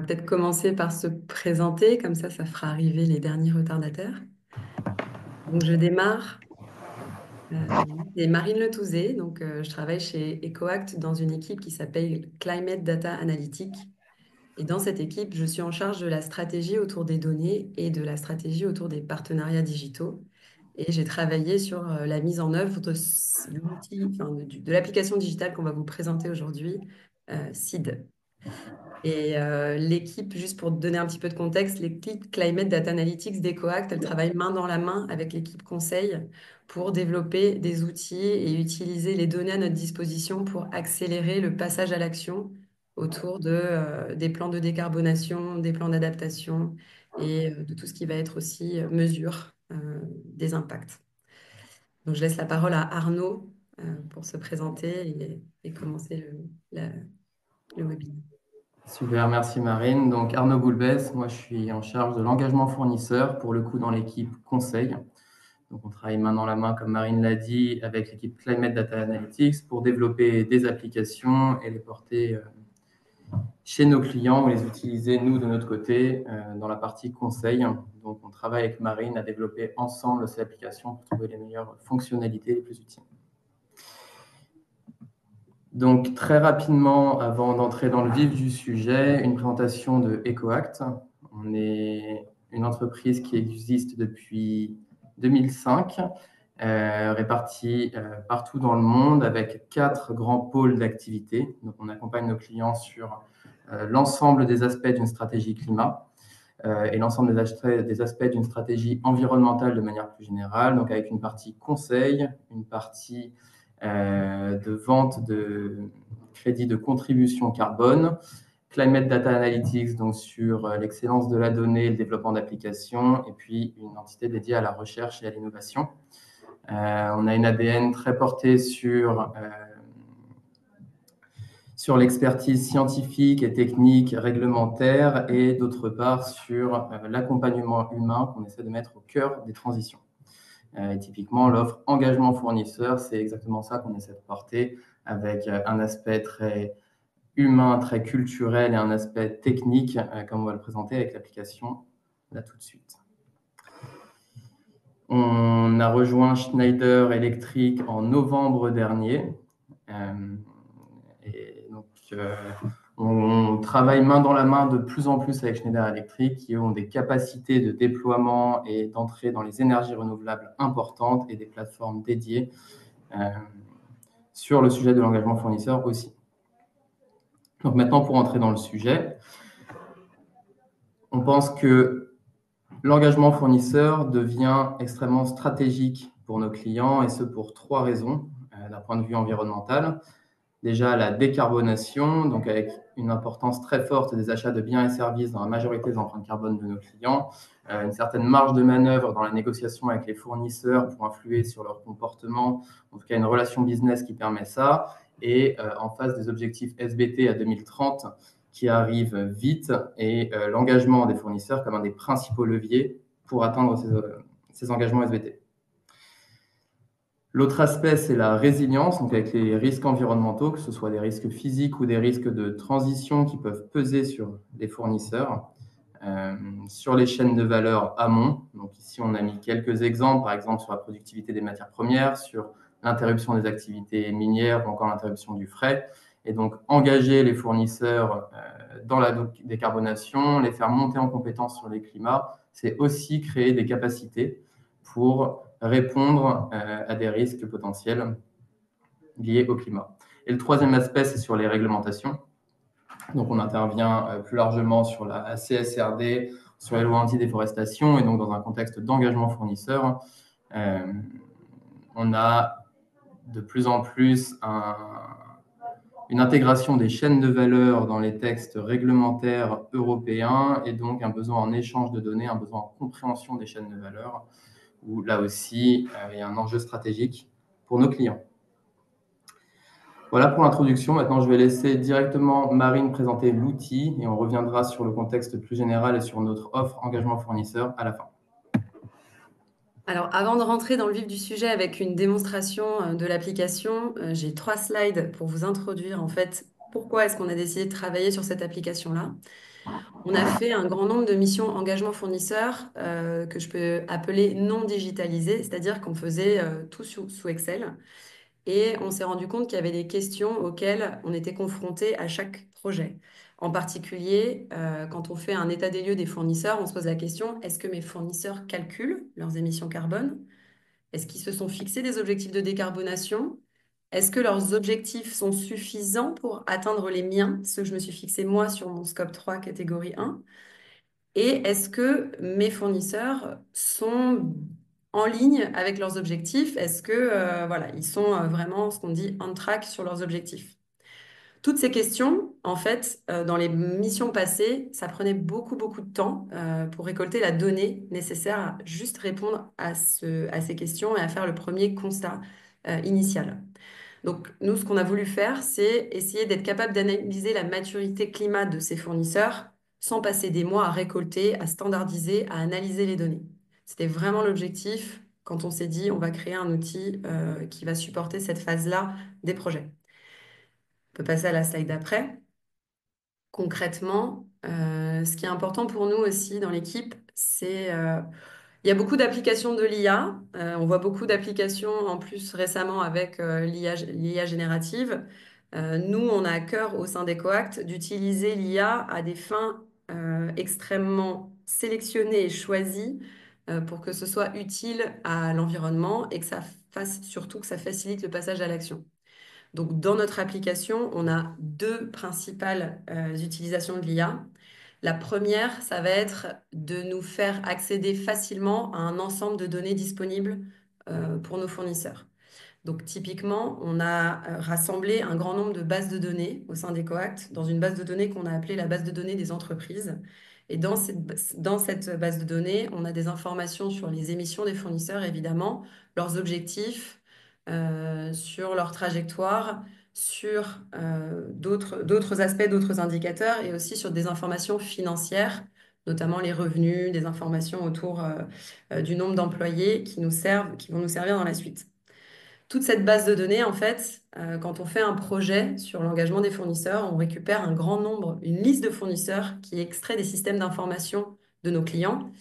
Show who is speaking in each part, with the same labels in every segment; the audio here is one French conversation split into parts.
Speaker 1: peut-être commencer par se présenter, comme ça fera arriver les derniers retardataires. Donc, je démarre. C'est Marine Letouzé, donc je travaille chez EcoAct dans une équipe qui s'appelle Climate Data Analytics. Et dans cette équipe, je suis en charge de la stratégie autour des données et de la stratégie autour des partenariats digitaux. Et j'ai travaillé sur la mise en œuvre de l'outil, enfin, de l'application digitale qu'on va vous présenter aujourd'hui, SID. Et l'équipe, juste pour te donner un petit peu de contexte, l'équipe Climate Data Analytics d'EcoAct, elle travaille main dans la main avec l'équipe conseil pour développer des outils et utiliser les données à notre disposition pour accélérer le passage à l'action autour des plans de décarbonation, des plans d'adaptation et de tout ce qui va être aussi mesure des impacts. Donc je laisse la parole à Arnaud pour se présenter et commencer le webinaire.
Speaker 2: Super, merci Marine. Donc Arnaud Goulbès, moi je suis en charge de l'engagement fournisseur, pour le coup dans l'équipe conseil. Donc on travaille main dans la main, comme Marine l'a dit, avec l'équipe Climate Data Analytics pour développer des applications et les porter chez nos clients ou les utiliser nous de notre côté dans la partie conseil. Donc on travaille avec Marine à développer ensemble ces applications pour trouver les meilleures fonctionnalités les plus utiles. Donc, très rapidement, avant d'entrer dans le vif du sujet, une présentation de EcoAct. On est une entreprise qui existe depuis 2005, répartie partout dans le monde avec 4 grands pôles d'activité. Donc, on accompagne nos clients sur l'ensemble des aspects d'une stratégie climat et l'ensemble des aspects d'une stratégie environnementale de manière plus générale. Donc, avec une partie conseil, une partie de vente de crédits de contribution carbone, Climate Data Analytics, donc sur l'excellence de la donnée et le développement d'applications, et puis une entité dédiée à la recherche et à l'innovation. On a une ADN très portée sur l'expertise scientifique et technique réglementaire, et d'autre part sur l'accompagnement humain qu'on essaie de mettre au cœur des transitions. Et typiquement, l'offre engagement fournisseur, c'est exactement ça qu'on essaie de porter, avec un aspect très humain, très culturel, et un aspect technique, comme on va le présenter avec l'application là tout de suite. On a rejoint Schneider Electric en novembre dernier. Et donc, on travaille main dans la main de plus en plus avec Schneider Electric, qui ont des capacités de déploiement et d'entrée dans les énergies renouvelables importantes et des plateformes dédiées sur le sujet de l'engagement fournisseur aussi. Donc maintenant, pour entrer dans le sujet, on pense que l'engagement fournisseur devient extrêmement stratégique pour nos clients, et ce pour 3 raisons d'un point de vue environnemental. Déjà, la décarbonation, donc avec une importance très forte des achats de biens et services dans la majorité des empreintes carbone de nos clients, une certaine marge de manœuvre dans la négociation avec les fournisseurs pour influer sur leur comportement, en tout cas une relation business qui permet ça, et en face des objectifs SBT à 2030 qui arrivent vite, et l'engagement des fournisseurs comme un des principaux leviers pour atteindre ces engagements SBT. L'autre aspect, c'est la résilience, donc avec les risques environnementaux, que ce soit des risques physiques ou des risques de transition qui peuvent peser sur les fournisseurs, sur les chaînes de valeur amont. Donc ici, on a mis quelques exemples, par exemple sur la productivité des matières premières, sur l'interruption des activités minières ou encore l'interruption du fret. Et donc, engager les fournisseurs dans la décarbonation, les faire monter en compétence sur les climats, c'est aussi créer des capacités pour répondre à des risques potentiels liés au climat. Et le troisième aspect, c'est sur les réglementations. Donc, on intervient plus largement sur la CSRD, sur les lois anti-déforestation, et donc dans un contexte d'engagement fournisseur, on a de plus en plus une intégration des chaînes de valeur dans les textes réglementaires européens, et donc un besoin en échange de données, un besoin en compréhension des chaînes de valeur, où là aussi, il y a un enjeu stratégique pour nos clients. Voilà pour l'introduction. Maintenant, je vais laisser directement Marine présenter l'outil, et on reviendra sur le contexte plus général et sur notre offre engagement fournisseur à la fin.
Speaker 1: Alors, avant de rentrer dans le vif du sujet avec une démonstration de l'application, j'ai 3 slides pour vous introduire en fait pourquoi est-ce qu'on a décidé de travailler sur cette application-là. On a fait un grand nombre de missions engagement fournisseur que je peux appeler non digitalisées, c'est-à-dire qu'on faisait tout sous Excel. Et on s'est rendu compte qu'il y avait des questions auxquelles on était confronté à chaque projet. En particulier, quand on fait un état des lieux des fournisseurs, on se pose la question, est-ce que mes fournisseurs calculent leurs émissions carbone? Est-ce qu'ils se sont fixés des objectifs de décarbonation? Est-ce que leurs objectifs sont suffisants pour atteindre les miens, ceux que je me suis fixés moi sur mon scope 3 catégorie 1? Et est-ce que mes fournisseurs sont en ligne avec leurs objectifs? Est-ce que voilà, ils sont vraiment ce qu'on dit on track sur leurs objectifs? Toutes ces questions, en fait, dans les missions passées, ça prenait beaucoup, beaucoup de temps pour récolter la donnée nécessaire à juste répondre à ces questions et à faire le premier constat initial. Donc, nous, ce qu'on a voulu faire, c'est essayer d'être capable d'analyser la maturité climat de ces fournisseurs sans passer des mois à récolter, à standardiser, à analyser les données. C'était vraiment l'objectif quand on s'est dit on va créer un outil qui va supporter cette phase-là des projets. On peut passer à la slide d'après. Concrètement, ce qui est important pour nous aussi dans l'équipe, c'est il y a beaucoup d'applications de l'IA. On voit beaucoup d'applications en plus récemment avec l'IA générative. Nous, on a à cœur au sein d'EcoAct d'utiliser l'IA à des fins extrêmement sélectionnées et choisies pour que ce soit utile à l'environnement et que ça fasse surtout que ça facilite le passage à l'action. Donc, dans notre application, on a deux principales utilisations de l'IA. La première, ça va être de nous faire accéder facilement à un ensemble de données disponibles pour nos fournisseurs. Donc, typiquement, on a rassemblé un grand nombre de bases de données au sein d'EcoAct dans une base de données qu'on a appelée la base de données des entreprises. Et dans cette base de données, on a des informations sur les émissions des fournisseurs, évidemment, leurs objectifs, sur leur trajectoire, sur d'autres aspects, d'autres indicateurs et aussi sur des informations financières, notamment les revenus, des informations autour du nombre d'employés qui vont nous servir dans la suite. Toute cette base de données, en fait, quand on fait un projet sur l'engagement des fournisseurs, on récupère un grand nombre, une liste de fournisseurs qui extrait des systèmes d'information de nos clients.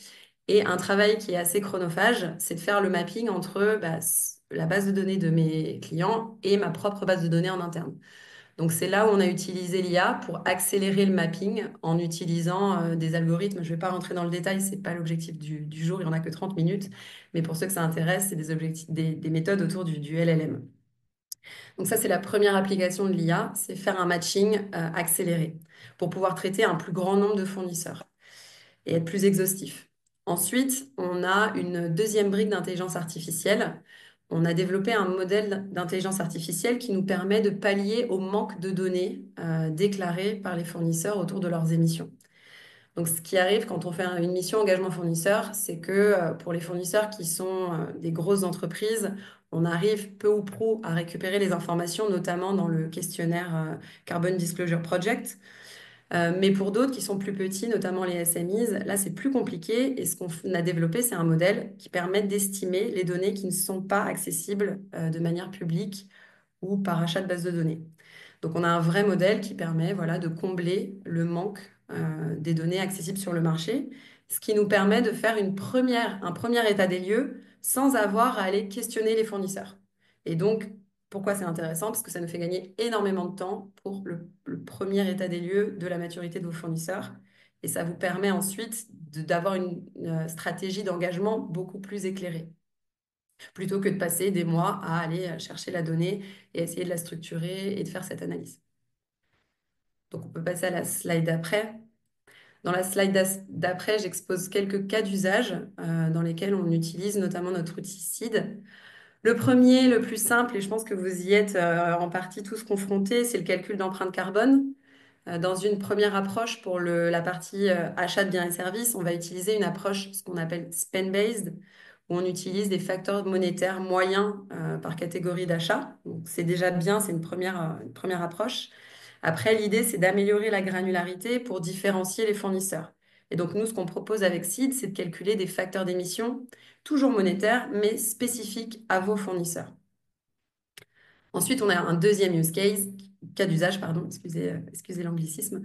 Speaker 1: Et un travail qui est assez chronophage, c'est de faire le mapping entre la base de données de mes clients et ma propre base de données en interne. Donc c'est là où on a utilisé l'IA pour accélérer le mapping en utilisant des algorithmes. Je ne vais pas rentrer dans le détail, ce n'est pas l'objectif du jour, il n'y en a que 30 minutes. Mais pour ceux que ça intéresse, c'est des méthodes autour du LLM. Donc ça, c'est la première application de l'IA, c'est faire un matching accéléré pour pouvoir traiter un plus grand nombre de fournisseurs et être plus exhaustif. Ensuite, on a une deuxième brique d'intelligence artificielle. On a développé un modèle d'intelligence artificielle qui nous permet de pallier au manque de données déclarées par les fournisseurs autour de leurs émissions. Donc, ce qui arrive quand on fait une mission engagement fournisseur, c'est que pour les fournisseurs qui sont des grosses entreprises, on arrive peu ou prou à récupérer les informations, notamment dans le questionnaire Carbon Disclosure Project. Mais pour d'autres qui sont plus petits, notamment les SMEs, là, c'est plus compliqué. Et ce qu'on a développé, c'est un modèle qui permet d'estimer les données qui ne sont pas accessibles de manière publique ou par achat de base de données. Donc, on a un vrai modèle qui permet voilà, de combler le manque des données accessibles sur le marché, ce qui nous permet de faire un premier état des lieux sans avoir à aller questionner les fournisseurs. Et donc, pourquoi c'est intéressant? Parce que ça nous fait gagner énormément de temps pour le premier état des lieux de la maturité de vos fournisseurs. Et ça vous permet ensuite d'avoir une stratégie d'engagement beaucoup plus éclairée, plutôt que de passer des mois à aller chercher la donnée et essayer de la structurer et de faire cette analyse. Donc, on peut passer à la slide d'après. Dans la slide d'après, j'expose quelques cas d'usage dans lesquels on utilise notamment notre outil SEED. Le premier, le plus simple, et je pense que vous y êtes en partie tous confrontés, c'est le calcul d'empreinte carbone. Dans une première approche pour la partie achat de biens et services, on va utiliser une approche, ce qu'on appelle spend-based, où on utilise des facteurs monétaires moyens par catégorie d'achat. Donc c'est déjà bien, c'est une première approche. Après, l'idée, c'est d'améliorer la granularité pour différencier les fournisseurs. Et donc, nous, ce qu'on propose avec Seed, c'est de calculer des facteurs d'émission, toujours monétaires, mais spécifiques à vos fournisseurs. Ensuite, on a un deuxième use case cas d'usage, pardon, excusez l'anglicisme,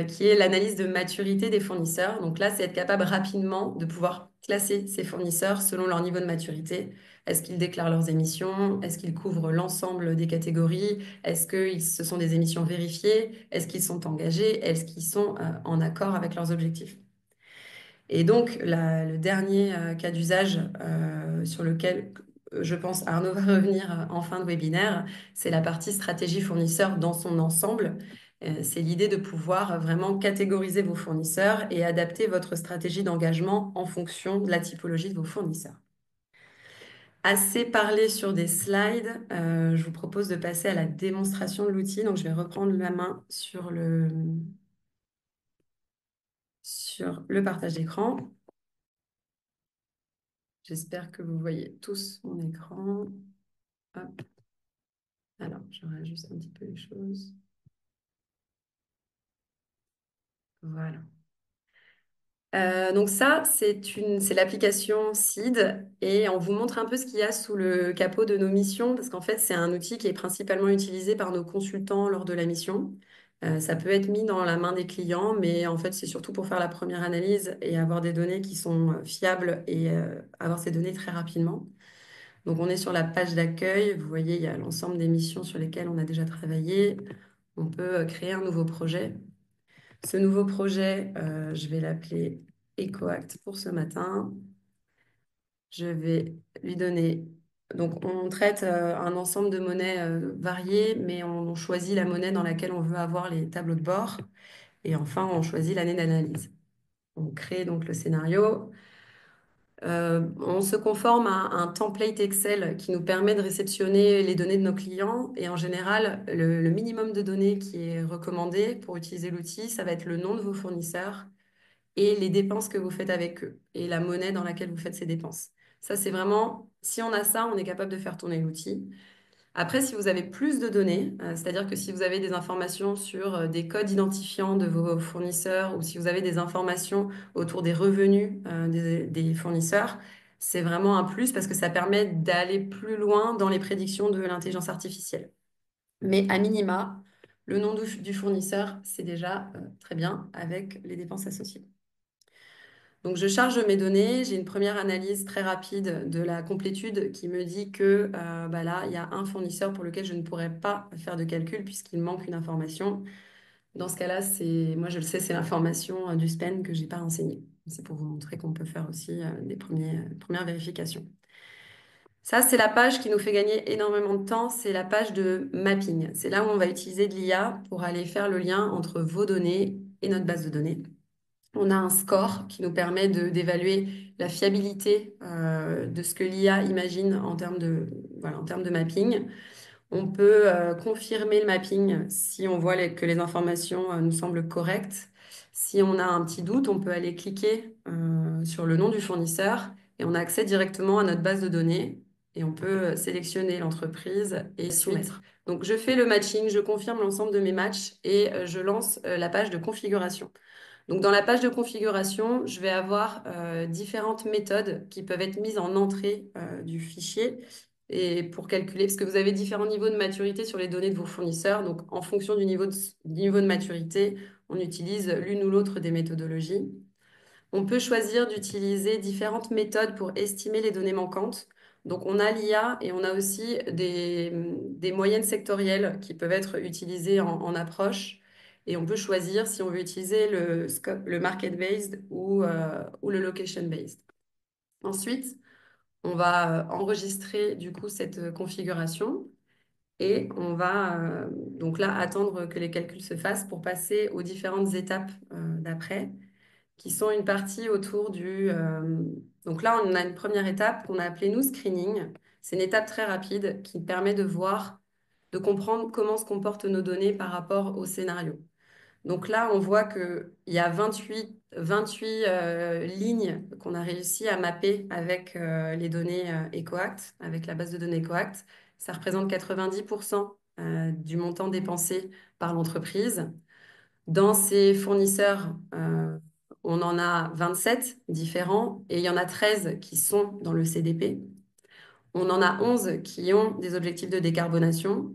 Speaker 1: qui est l'analyse de maturité des fournisseurs. Donc là, c'est être capable rapidement de pouvoir classer ces fournisseurs selon leur niveau de maturité. Est-ce qu'ils déclarent leurs émissions? Est-ce qu'ils couvrent l'ensemble des catégories? Est-ce que ce sont des émissions vérifiées? Est-ce qu'ils sont engagés? Est-ce qu'ils sont en accord avec leurs objectifs? Et donc, le dernier cas d'usage sur lequel je pense Arnaud va revenir en fin de webinaire, c'est la partie stratégie fournisseur dans son ensemble. C'est l'idée de pouvoir vraiment catégoriser vos fournisseurs et adapter votre stratégie d'engagement en fonction de la typologie de vos fournisseurs. Assez parlé sur des slides, je vous propose de passer à la démonstration de l'outil. Donc, je vais reprendre la main sur le partage d'écran. J'espère que vous voyez tous mon écran. Hop. Alors, je réajuste un petit peu les choses. Voilà. Donc ça, c'est l'application Seed et on vous montre un peu ce qu'il y a sous le capot de nos missions parce qu'en fait, c'est un outil qui est principalement utilisé par nos consultants lors de la mission. Ça peut être mis dans la main des clients, mais en fait, c'est surtout pour faire la première analyse et avoir des données qui sont fiables et avoir ces données très rapidement. Donc, on est sur la page d'accueil. Vous voyez, il y a l'ensemble des missions sur lesquelles on a déjà travaillé. On peut créer un nouveau projet. Ce nouveau projet, je vais l'appeler EcoAct pour ce matin. Je vais lui donner... Donc, on traite un ensemble de monnaies variées, mais on choisit la monnaie dans laquelle on veut avoir les tableaux de bord. Et enfin, on choisit l'année d'analyse. On crée donc le scénario. On se conforme à un template Excel qui nous permet de réceptionner les données de nos clients. Et en général, le minimum de données qui est recommandé pour utiliser l'outil, ça va être le nom de vos fournisseurs et les dépenses que vous faites avec eux et la monnaie dans laquelle vous faites ces dépenses. Ça, c'est vraiment, si on a ça, on est capable de faire tourner l'outil. Après, si vous avez plus de données, c'est-à-dire que si vous avez des informations sur des codes identifiants de vos fournisseurs ou si vous avez des informations autour des revenus des fournisseurs, c'est vraiment un plus parce que ça permet d'aller plus loin dans les prédictions de l'intelligence artificielle. Mais à minima, le nom du fournisseur, c'est déjà très bien avec les dépenses associées. Donc, je charge mes données. J'ai une première analyse très rapide de la complétude qui me dit que bah là, il y a un fournisseur pour lequel je ne pourrais pas faire de calcul puisqu'il manque une information. Dans ce cas-là, moi, je le sais, c'est l'information du spend que je n'ai pas renseignée. C'est pour vous montrer qu'on peut faire aussi des premières vérifications. Ça, c'est la page qui nous fait gagner énormément de temps. C'est la page de mapping. C'est là où on va utiliser de l'IA pour aller faire le lien entre vos données et notre base de données. On a un score qui nous permet d'évaluer la fiabilité de ce que l'IA imagine voilà, en termes de mapping. On peut confirmer le mapping si on voit que les informations nous semblent correctes. Si on a un petit doute, on peut aller cliquer sur le nom du fournisseur et on a accès directement à notre base de données et on peut sélectionner l'entreprise et soumettre. Donc, je fais le matching, je confirme l'ensemble de mes matchs et je lance la page de configuration. Donc, dans la page de configuration, je vais avoir différentes méthodes qui peuvent être mises en entrée du fichier et pour calculer, parce que vous avez différents niveaux de maturité sur les données de vos fournisseurs. Donc, en fonction du niveau de maturité, on utilise l'une ou l'autre des méthodologies. On peut choisir d'utiliser différentes méthodes pour estimer les données manquantes. Donc, on a l'IA et on a aussi des moyennes sectorielles qui peuvent être utilisées en approche. Et on peut choisir si on veut utiliser le market-based ou le location-based. Ensuite, on va enregistrer du coup cette configuration et on va donc là attendre que les calculs se fassent pour passer aux différentes étapes d'après qui sont une partie autour donc là, on a une première étape qu'on a appelée nous screening. C'est une étape très rapide qui permet de voir, de comprendre comment se comportent nos données par rapport au scénario. Donc là, on voit qu'il y a 28 lignes qu'on a réussi à mapper avec les données EcoAct, avec la base de données EcoAct. Ça représente 90% du montant dépensé par l'entreprise. Dans ces fournisseurs, on en a 27 différents et il y en a 13 qui sont dans le CDP. On en a 11 qui ont des objectifs de décarbonation.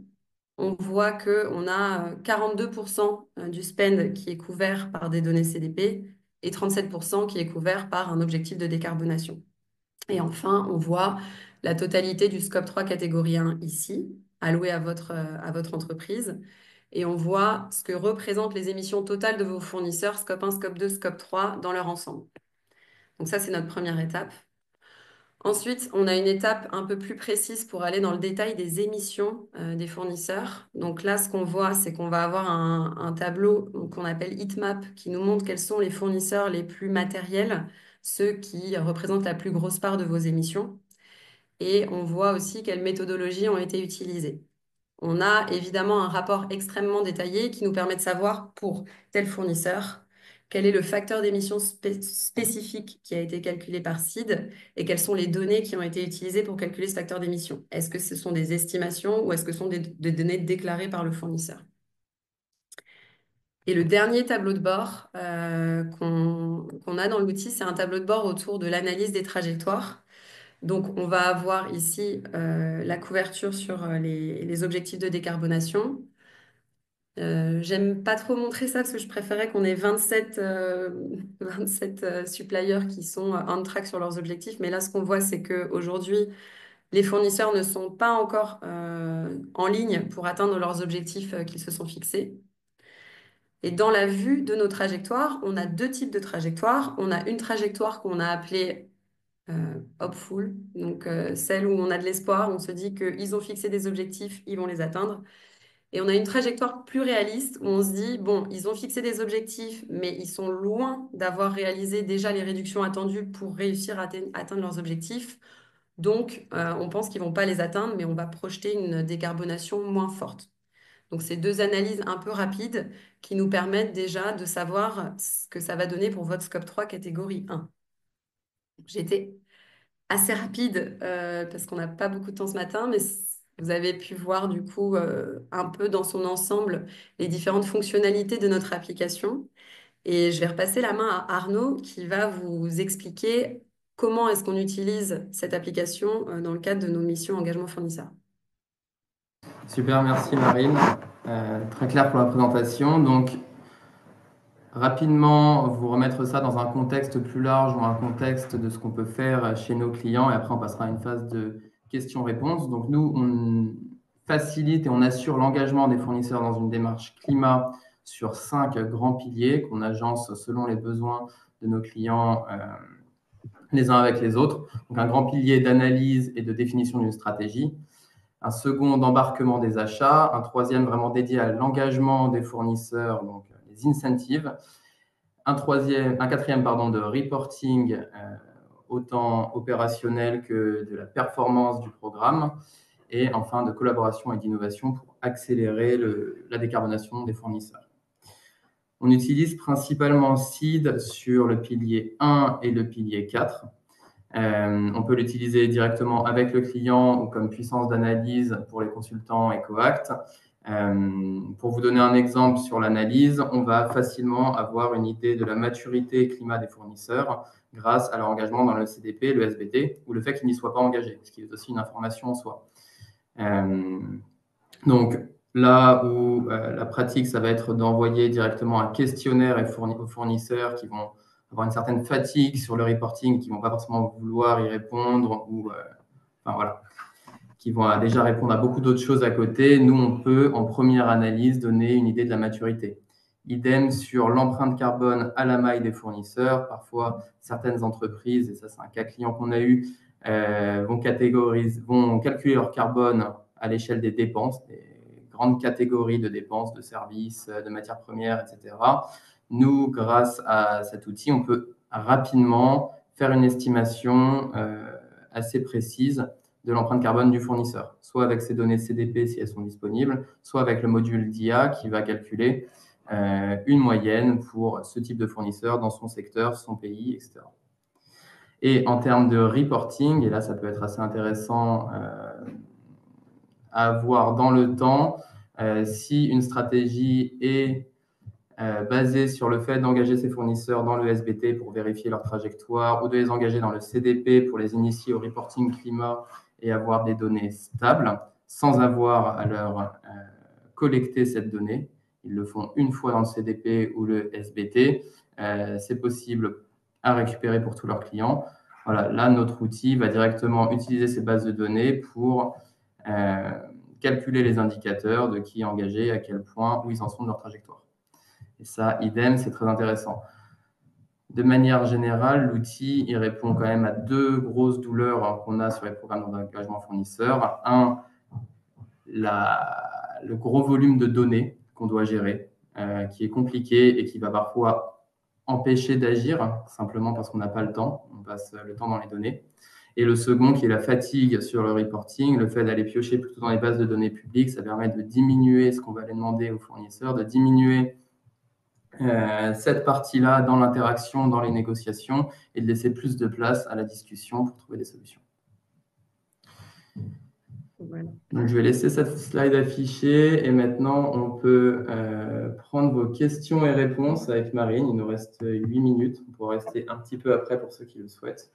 Speaker 1: on voit qu'on a 42% du spend qui est couvert par des données CDP et 37% qui est couvert par un objectif de décarbonation. Et enfin, on voit la totalité du scope 3 catégorie 1 ici, alloué à votre entreprise. Et on voit ce que représentent les émissions totales de vos fournisseurs, scope 1, scope 2, scope 3, dans leur ensemble. Donc ça, c'est notre première étape. Ensuite, on a une étape un peu plus précise pour aller dans le détail des émissions des fournisseurs. Donc là, ce qu'on voit, c'est qu'on va avoir un tableau qu'on appelle heatmap qui nous montre quels sont les fournisseurs les plus matériels, ceux qui représentent la plus grosse part de vos émissions. Et on voit aussi quelles méthodologies ont été utilisées. On a évidemment un rapport extrêmement détaillé qui nous permet de savoir pour tel fournisseur quel est le facteur d'émission spécifique qui a été calculé par SID et quelles sont les données qui ont été utilisées pour calculer ce facteur d'émission. Est-ce que ce sont des estimations ou est-ce que ce sont des données déclarées par le fournisseur? Et le dernier tableau de bord qu'on a dans l'outil, c'est un tableau de bord autour de l'analyse des trajectoires. Donc, on va avoir ici la couverture sur les objectifs de décarbonation. J'aime pas trop montrer ça parce que je préférais qu'on ait 27 suppliers qui sont on track sur leurs objectifs. Mais là, ce qu'on voit, c'est qu'aujourd'hui, les fournisseurs ne sont pas encore en ligne pour atteindre leurs objectifs qu'ils se sont fixés. Et dans la vue de nos trajectoires, on a deux types de trajectoires. On a une trajectoire qu'on a appelée hopeful, donc celle où on a de l'espoir, on se dit qu'ils ont fixé des objectifs, ils vont les atteindre. Et on a une trajectoire plus réaliste où on se dit, bon, ils ont fixé des objectifs, mais ils sont loin d'avoir réalisé déjà les réductions attendues pour réussir à atteindre leurs objectifs. Donc, on pense qu'ils ne vont pas les atteindre, mais on va projeter une décarbonation moins forte. Donc, c'est deux analyses un peu rapides qui nous permettent déjà de savoir ce que ça va donner pour votre scope 3 catégorie 1. J'ai été assez rapide parce qu'on n'a pas beaucoup de temps ce matin, mais vous avez pu voir du coup un peu dans son ensemble les différentes fonctionnalités de notre application. Et je vais repasser la main à Arnaud qui va vous expliquer comment est-ce qu'on utilise cette application dans le cadre de nos missions engagement fournisseur.
Speaker 2: Super, merci Marine. Très clair pour la présentation. Donc, rapidement, vous remettre ça dans un contexte plus large ou un contexte de ce qu'on peut faire chez nos clients et après on passera à une phase de questions-réponses. Donc nous, on facilite et on assure l'engagement des fournisseurs dans une démarche climat sur 5 grands piliers qu'on agence selon les besoins de nos clients les uns avec les autres. Donc un grand pilier d'analyse et de définition d'une stratégie, un second d'embarquement des achats, un troisième vraiment dédié à l'engagement des fournisseurs, donc les incentives, un quatrième de reporting, autant opérationnel que de la performance du programme, et enfin de collaboration et d'innovation pour accélérer la décarbonation des fournisseurs. On utilise principalement SID sur le pilier 1 et le pilier 4. On peut l'utiliser directement avec le client ou comme puissance d'analyse pour les consultants EcoAct. Pour vous donner un exemple sur l'analyse, on va facilement avoir une idée de la maturité climat des fournisseurs grâce à leur engagement dans le CDP, le SBT, ou le fait qu'ils n'y soient pas engagés, ce qui est aussi une information en soi. Donc, là où la pratique, ça va être d'envoyer directement un questionnaire aux fournisseurs qui vont avoir une certaine fatigue sur le reporting, qui ne vont pas forcément vouloir y répondre ou enfin voilà, qui vont déjà répondre à beaucoup d'autres choses à côté. Nous, on peut, en première analyse, donner une idée de la maturité. Idem sur l'empreinte carbone à la maille des fournisseurs. Parfois, certaines entreprises, et ça c'est un cas client qu'on a eu, vont calculer leur carbone à l'échelle des dépenses, des grandes catégories de dépenses, de services, de matières premières, etc. Nous, grâce à cet outil, on peut rapidement faire une estimation assez précise de l'empreinte carbone du fournisseur, soit avec ces données CDP si elles sont disponibles, soit avec le module d'IA qui va calculer une moyenne pour ce type de fournisseur dans son secteur, son pays, etc. Et en termes de reporting, et là ça peut être assez intéressant à voir dans le temps, si une stratégie est basée sur le fait d'engager ses fournisseurs dans le SBT pour vérifier leur trajectoire ou de les engager dans le CDP pour les initier au reporting climat et avoir des données stables sans avoir à leur collecter cette donnée. Ils le font une fois dans le CDP ou le SBT. C'est possible à récupérer pour tous leurs clients. Voilà, là, notre outil va directement utiliser ces bases de données pour calculer les indicateurs de qui est engagé, à quel point, où ils en sont de leur trajectoire. Et ça, idem, c'est très intéressant. De manière générale, l'outil il répond quand même à deux grosses douleurs qu'on a sur les programmes d'engagement fournisseur. Un, le gros volume de données qu'on doit gérer, qui est compliqué et qui va parfois empêcher d'agir, simplement parce qu'on n'a pas le temps, on passe le temps dans les données. Et le second, qui est la fatigue sur le reporting, le fait d'aller piocher plutôt dans les bases de données publiques, ça permet de diminuer ce qu'on va aller demander aux fournisseurs, de diminuer cette partie-là dans l'interaction, dans les négociations, et de laisser plus de place à la discussion pour trouver des solutions.
Speaker 1: Voilà.
Speaker 2: Donc, je vais laisser cette slide affichée et maintenant, on peut prendre vos questions et réponses avec Marine. Il nous reste 8 minutes. On pourra rester un petit peu après pour ceux qui le souhaitent.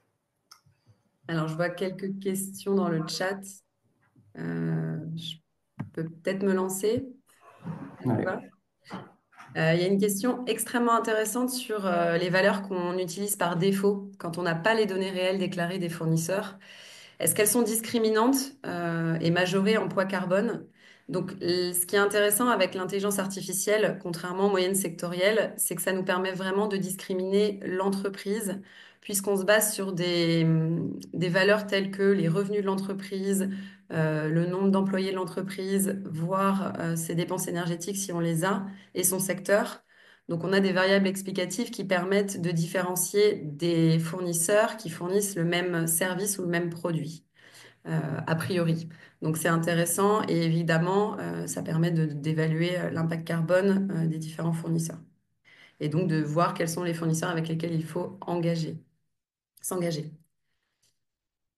Speaker 1: Alors, je vois quelques questions dans le chat. Je peux peut-être me lancer.
Speaker 2: Allez.
Speaker 1: Il y a une question extrêmement intéressante sur les valeurs qu'on utilise par défaut quand on n'a pas les données réelles déclarées des fournisseurs. Est-ce qu'elles sont discriminantes et majorées en poids carbone? Donc, ce qui est intéressant avec l'intelligence artificielle, contrairement aux moyennes sectorielles, c'est que ça nous permet vraiment de discriminer l'entreprise, puisqu'on se base sur des valeurs telles que les revenus de l'entreprise, le nombre d'employés de l'entreprise, voire ses dépenses énergétiques si on les a, et son secteur. Donc, on a des variables explicatives qui permettent de différencier des fournisseurs qui fournissent le même service ou le même produit, a priori. Donc, c'est intéressant et évidemment, ça permet d'évaluer l'impact carbone des différents fournisseurs et donc de voir quels sont les fournisseurs avec lesquels il faut s'engager.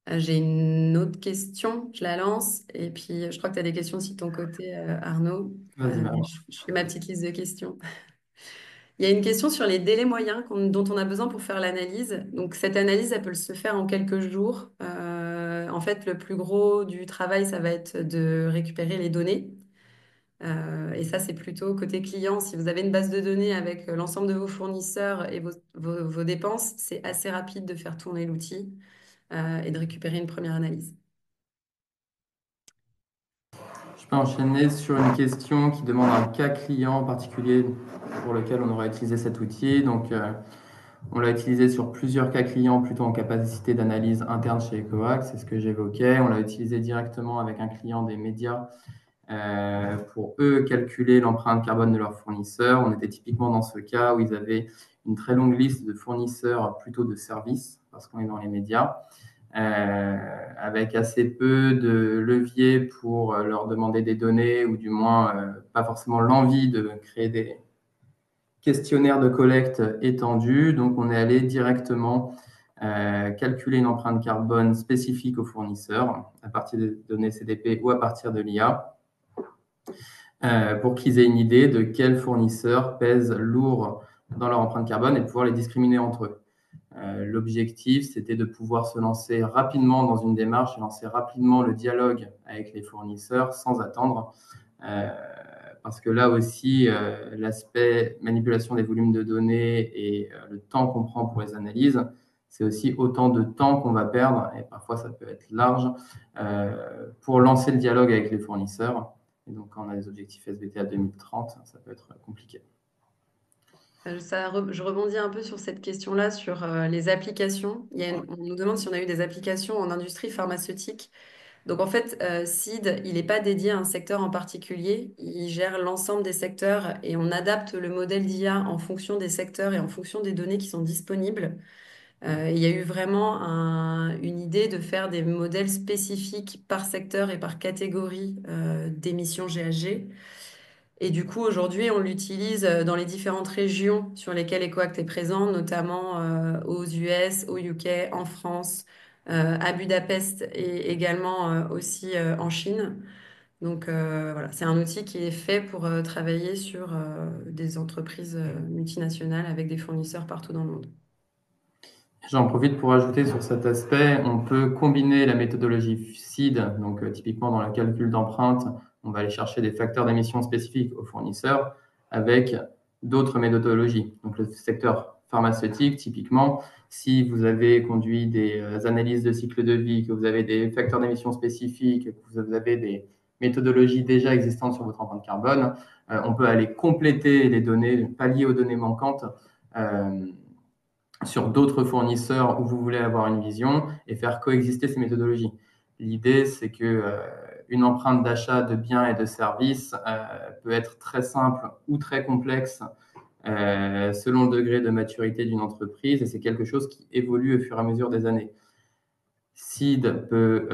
Speaker 1: J'ai une autre question, je la lance et puis je crois que tu as des questions aussi de ton côté, Arnaud.
Speaker 2: Vas-y, Marine.
Speaker 1: Je fais ma petite liste de questions. Il y a une question sur les délais moyens dont on a besoin pour faire l'analyse. Donc, cette analyse, elle peut se faire en quelques jours. En fait, le plus gros du travail, ça va être de récupérer les données. Et ça, c'est plutôt côté client. Si vous avez une base de données avec l'ensemble de vos fournisseurs et vos dépenses, c'est assez rapide de faire tourner l'outil et de récupérer une première analyse.
Speaker 2: Je peux enchaîner sur une question qui demande un cas client particulier pour lequel on aura utilisé cet outil. Donc, on l'a utilisé sur plusieurs cas clients, plutôt en capacité d'analyse interne chez Ecoact, c'est ce que j'évoquais. On l'a utilisé directement avec un client des médias pour eux calculer l'empreinte carbone de leurs fournisseurs. On était typiquement dans ce cas où ils avaient une très longue liste de fournisseurs plutôt de services, parce qu'on est dans les médias, avec assez peu de leviers pour leur demander des données, ou du moins pas forcément l'envie de créer des questionnaires de collecte étendus. Donc, on est allé directement calculer une empreinte carbone spécifique aux fournisseurs à partir des données CDP ou à partir de l'IA. Pour qu'ils aient une idée de quels fournisseurs pèsent lourd dans leur empreinte carbone et de pouvoir les discriminer entre eux. L'objectif, c'était de pouvoir se lancer rapidement dans une démarche et lancer rapidement le dialogue avec les fournisseurs sans attendre. Parce que là aussi, l'aspect manipulation des volumes de données et le temps qu'on prend pour les analyses, c'est aussi autant de temps qu'on va perdre, et parfois ça peut être large, pour lancer le dialogue avec les fournisseurs. Et donc, quand on a des objectifs SBT à 2030, ça peut être compliqué.
Speaker 1: Je rebondis un peu sur cette question-là, sur les applications. On nous demande si on a eu des applications en industrie pharmaceutique. Donc en fait, SEED, il n'est pas dédié à un secteur en particulier. Il gère l'ensemble des secteurs et on adapte le modèle d'IA en fonction des secteurs et en fonction des données qui sont disponibles. Il y a eu vraiment une idée de faire des modèles spécifiques par secteur et par catégorie d'émissions GHG. Et du coup, aujourd'hui, on l'utilise dans les différentes régions sur lesquelles EcoAct est présent, notamment aux US, au UK, en France, à Budapest et également aussi en Chine. Donc voilà, c'est un outil qui est fait pour travailler sur des entreprises multinationales avec des fournisseurs partout dans le monde.
Speaker 2: J'en profite pour ajouter sur cet aspect, on peut combiner la méthodologie SEED, donc typiquement dans le calcul d'empreinte, on va aller chercher des facteurs d'émission spécifiques aux fournisseurs avec d'autres méthodologies. Donc, le secteur pharmaceutique, typiquement, si vous avez conduit des analyses de cycle de vie, que vous avez des facteurs d'émission spécifiques, que vous avez des méthodologies déjà existantes sur votre empreinte carbone, on peut aller compléter les données, pallier aux données manquantes sur d'autres fournisseurs où vous voulez avoir une vision et faire coexister ces méthodologies. L'idée, c'est que une empreinte d'achat de biens et de services peut être très simple ou très complexe selon le degré de maturité d'une entreprise, et c'est quelque chose qui évolue au fur et à mesure des années. Seed peut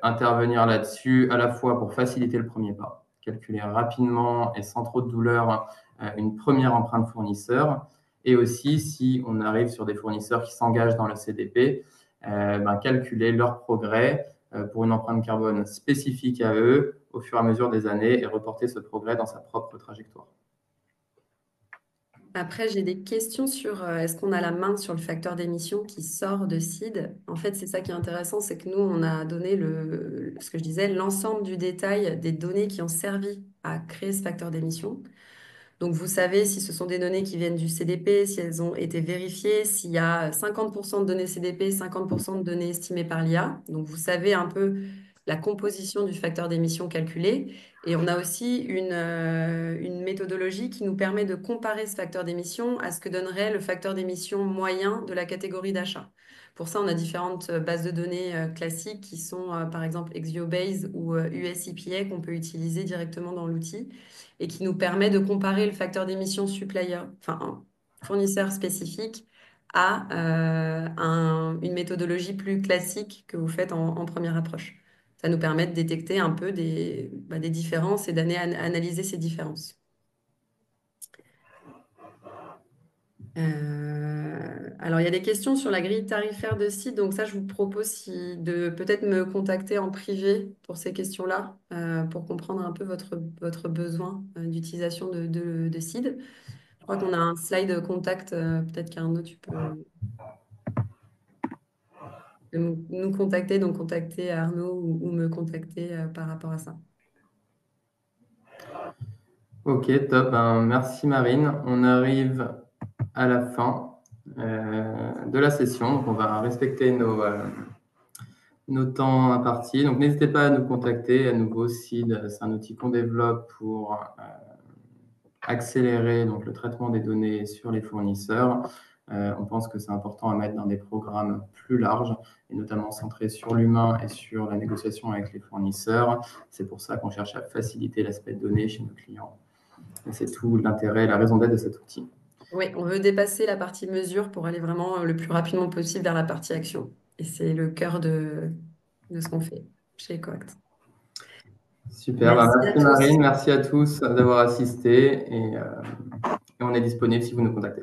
Speaker 2: intervenir là-dessus à la fois pour faciliter le premier pas, calculer rapidement et sans trop de douleur une première empreinte fournisseur, et aussi si on arrive sur des fournisseurs qui s'engagent dans le CDP, calculer leur progrès pour une empreinte carbone spécifique à eux au fur et à mesure des années et reporter ce progrès dans sa propre trajectoire.
Speaker 1: Après, j'ai des questions sur est-ce qu'on a la main sur le facteur d'émission qui sort de Seed? En fait, c'est ça qui est intéressant, c'est que nous, on a donné ce que je disais, l'ensemble du détail des données qui ont servi à créer ce facteur d'émission. Donc, vous savez si ce sont des données qui viennent du CDP, si elles ont été vérifiées, s'il y a 50% de données CDP, 50% de données estimées par l'IA. Donc, vous savez un peu la composition du facteur d'émission calculé. Et on a aussi une méthodologie qui nous permet de comparer ce facteur d'émission à ce que donnerait le facteur d'émission moyen de la catégorie d'achat. Pour ça, on a différentes bases de données classiques qui sont, par exemple, ExioBase ou US EPA qu'on peut utiliser directement dans l'outil et qui nous permet de comparer le facteur d'émission supplier, enfin un fournisseur spécifique, à une méthodologie plus classique que vous faites en première approche. Ça nous permet de détecter un peu des différences et d'analyser ces différences. Alors, il y a des questions sur la grille tarifaire de site. Donc ça, je vous propose de peut-être me contacter en privé pour ces questions-là, pour comprendre un peu votre besoin d'utilisation de SID. Je crois qu'on a un slide contact. Peut-être qu'Arnaud, tu peux nous contacter, donc contacter Arnaud ou me contacter par rapport à ça.
Speaker 2: Ok, top. Merci Marine. On arrive à la fin de la session. Donc, on va respecter nos temps impartis. Donc, n'hésitez pas à nous contacter. À nouveau, SID, c'est un outil qu'on développe pour accélérer donc, le traitement des données sur les fournisseurs. On pense que c'est important à mettre dans des programmes plus larges et notamment centrés sur l'humain et sur la négociation avec les fournisseurs. C'est pour ça qu'on cherche à faciliter l'aspect de données chez nos clients. Et c'est tout l'intérêt et la raison d'être de cet outil.
Speaker 1: Oui, on veut dépasser la partie mesure pour aller vraiment le plus rapidement possible vers la partie action. Et c'est le cœur de ce qu'on fait chez Ecoact.
Speaker 2: Super,
Speaker 1: Merci à
Speaker 2: merci
Speaker 1: tous.
Speaker 2: Marine, merci à tous d'avoir assisté et on est disponible si vous nous contactez.